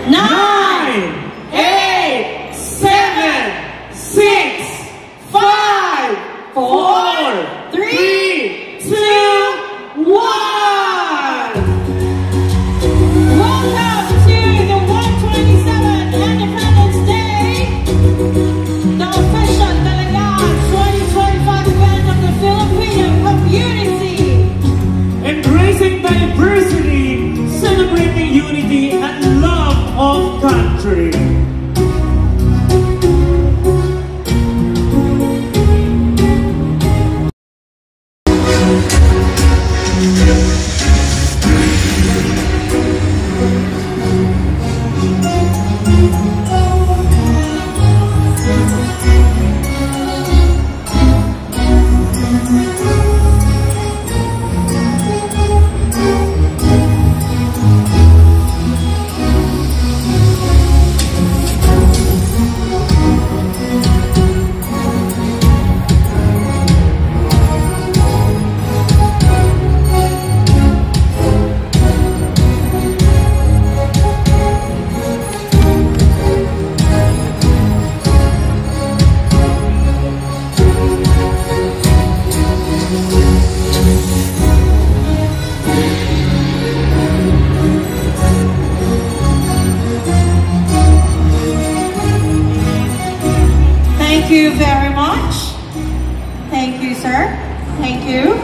9, 8, 7, 6, 5, 4, 3, 2, 1. Welcome to the 127th Independence Day, the official Dalagaan 2025 event of the Filipino community. Embracing diversity, celebrating unity and love of country. Thank you very much. Thank you, sir. Thank you.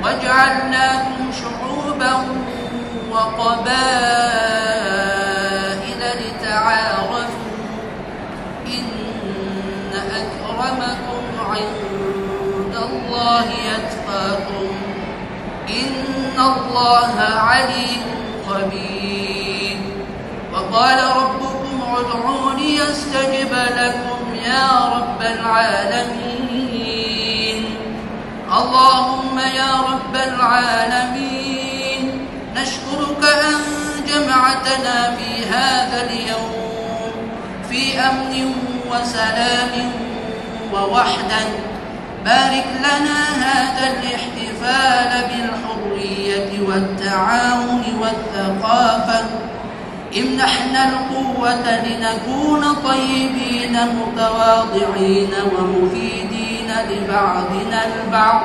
وجعلناكم شعوبا وقبائل لتعارفوا إن أكرمكم عند الله يتقاكم إن الله عليم خبير. وقال ربكم ادعوني أستجب لكم يا رب العالمين. اللهم يا رب العالمين نشكرك أن جمعتنا في هذا اليوم في أمن وسلام ووحدة. بارك لنا هذا الاحتفال بالحرية والتعاون والثقافة. امنحنا القوة لنكون طيبين متواضعين ومفيدين لبعضنا البعض.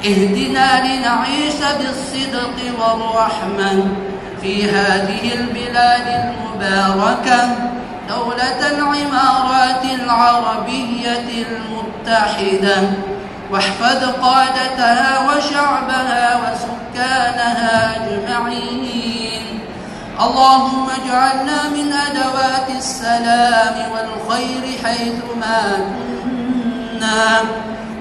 اهدنا لنعيش بالصدق والرحمة في هذه البلاد المباركة، دولة العمارات العربية المتحدة. واحفظ قادتها وشعبها وسكانها أجمعين. اللهم اجعلنا من أدوات السلام والخير حيثما كنا.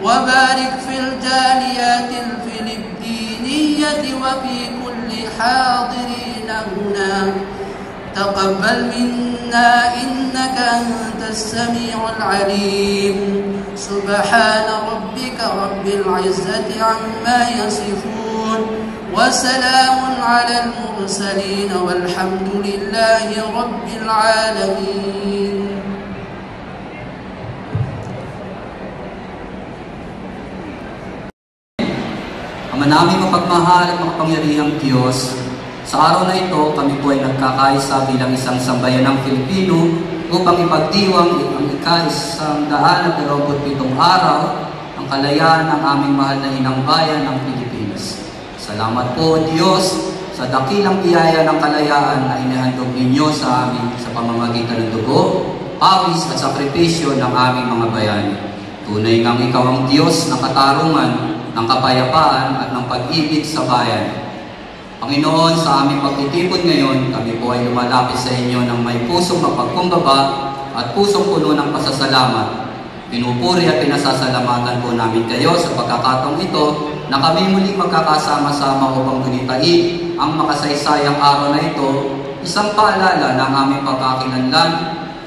وبارك في الجاليات الفلبينية وفي كل حاضرين هنا. تقبل منا إنك أنت السميع العليم. سبحان ربك رب العزة عما يصفون وسلام على المرسلين والحمد لله رب العالمين. Ama naming mapagmahal at makapangyarihang Diyos, sa araw na ito kami po ay nagkakaisa bilang isang sambayanang Pilipino upang ipagdiwang ang ika-127 araw ng kalayaan ng aming mahal na inang bayan ng Pilipinas. Salamat po, Diyos, sa dakilang biyaya ng kalayaan na inihandog ninyo sa amin sa pamamagitan ng dugo, pawis at sakripisyo ng aming mga bayani. Tunay ngang ikaw ang Diyos ng katarungan, ng kapayapaan at ng pag-ibig sa bayan. Panginoon, sa aming pagtitipon ngayon, kami po ay lumalapit sa inyo ng may pusong mapagkumbaba at pusong puno ng pasasalamat. Pinupuri at pinasasalamatan po namin kayo sa pagkakataong ito na kami muling magkakasama-sama upang gunitain ang makasaysayang araw na ito, isang paalala ng aming pagkakilanlan,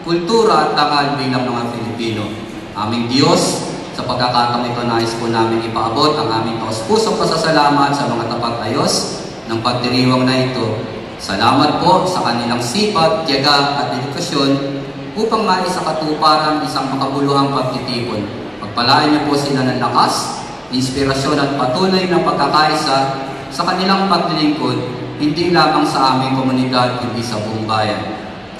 kultura at tangal bilang mga Pilipino. Aming Diyos, sa pagkakataong ito nais po namin ipaabot ang aming taos-pusong pasasalamat sa mga tapat-ayos ng pagdiriwang na ito. Salamat po sa kanilang sipag, tiyaga at dedikasyon upang maisakatuparan isang makabuluhang pagtitipon. Pagpalain niyo po sila ng lakas, inspirasyon at patuloy na pagkakaisa sa kanilang paglilingkod, hindi lamang sa aming komunidad kundi sa buong bayan.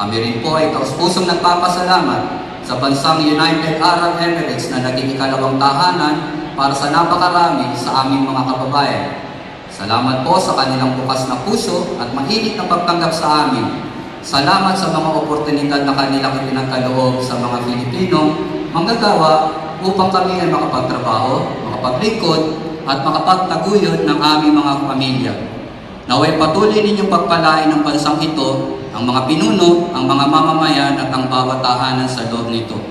Kami rin po ay taos-pusong nagpapasalamat sa bansang United Arab Emirates na naging ikalawang tahanan para sa napakarami sa aming mga kababayan. Salamat po sa kanilang bukas na puso at mainit na pagtanggap sa amin. Salamat sa mga oportunidad na kanilang ipinagkaloob sa mga Pilipinong manggagawa upang kami ay makapagtrabaho, makapaglingkod at makapagtaguyod ng aming mga pamilya. Naway patuloy ninyong pagpalain ng bansang ito, ang mga pinuno, ang mga mamamayan at ang bawat tahanan sa loob nito.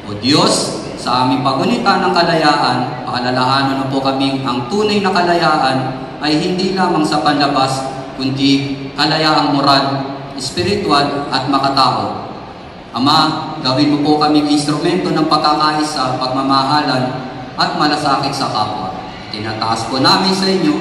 O Diyos, sa aming pagunita ng kalayaan, paalalahanan na po kaming ang tunay na kalayaan ay hindi lamang sa panlabas, kundi kalayaang moral, espiritual at makatao. Ama, gawin mo po kaming instrumento ng pagkakaisa, pagmamahalan at malasakit sa kapwa. Tinataas po namin sa inyo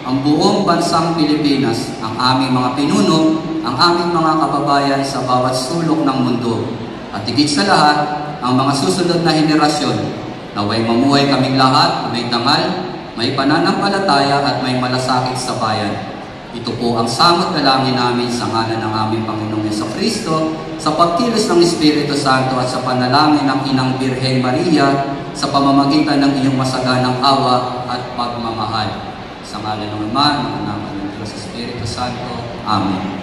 ang buong bansang Pilipinas, ang aming mga pinuno, ang aming mga kababayan sa bawat sulok ng mundo. At higit sa lahat, ang mga susunod na henerasyon. Naway mamuhay kaming lahat, may dangal, may pananampalataya at may malasakit sa bayan. Ito po ang samot dalangin namin sa ngalan ng aming Panginoong Jesucristo, sa pagkilos ng Espiritu Santo at sa panalangin ng Inang Birhen Maria, sa pamamagitan ng iyong masaganang awa at pagmamahal. Sa ngalan ng Ama, ng Anak, ng Diyos, Espiritu Santo. Amen.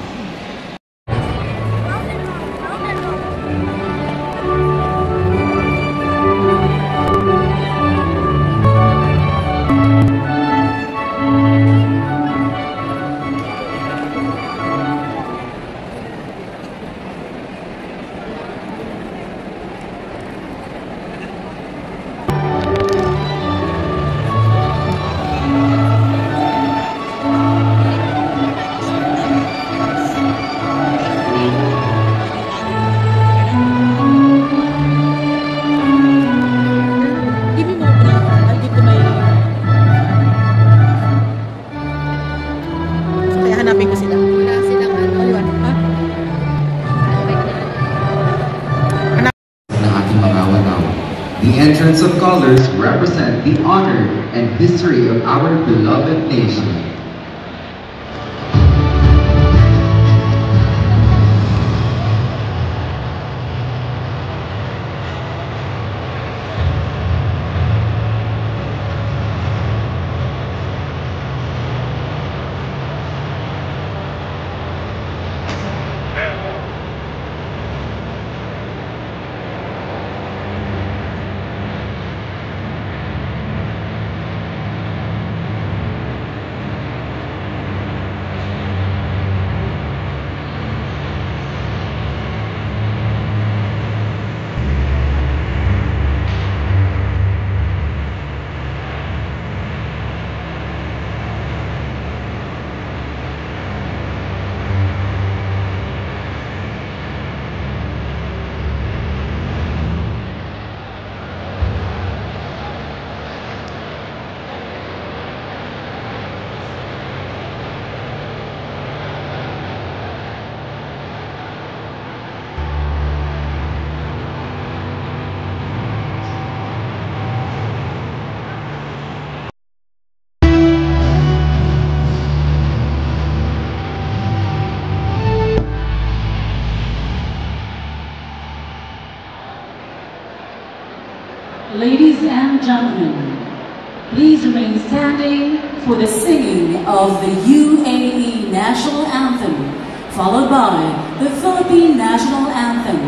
The entrance of colors represent the honor and history of our beloved nation. Ladies and gentlemen, please remain standing for the singing of the UAE National followed by the Philippine National Anthem,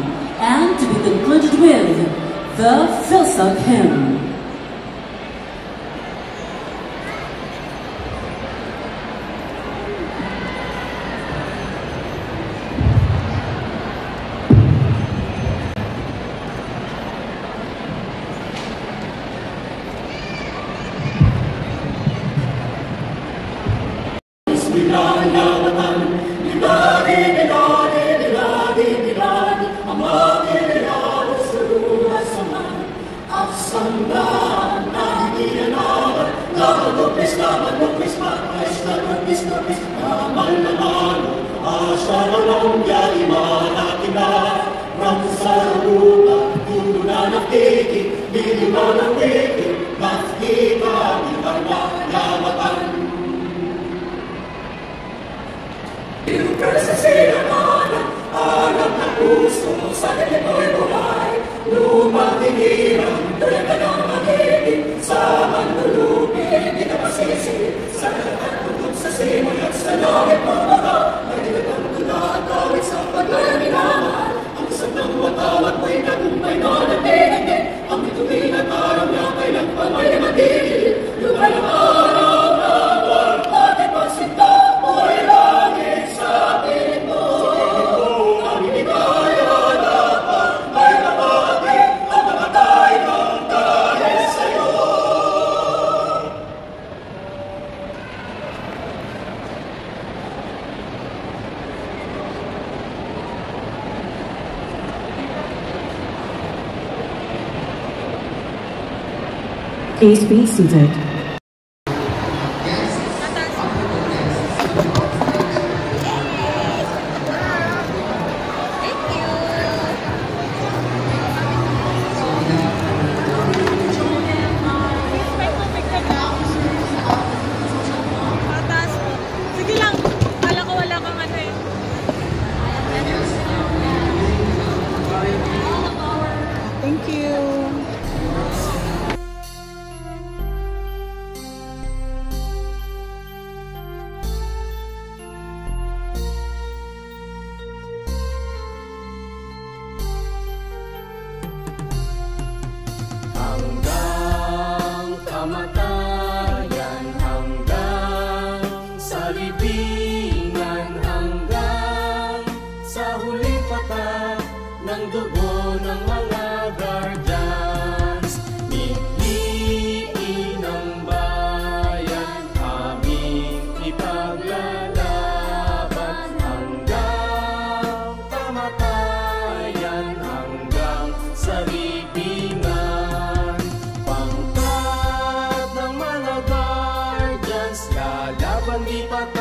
and to be concluded with the Philsop Hymn. Please be seated. Thank you. kamatayan hanggang sa libingan, hanggang sa huling patak ng dugo ng mga guardians. Piliin ng bayan, aming ipaglalaban hanggang kamatayan, hanggang sa libingan. Pangkat ng mga guardians, lalaban di pat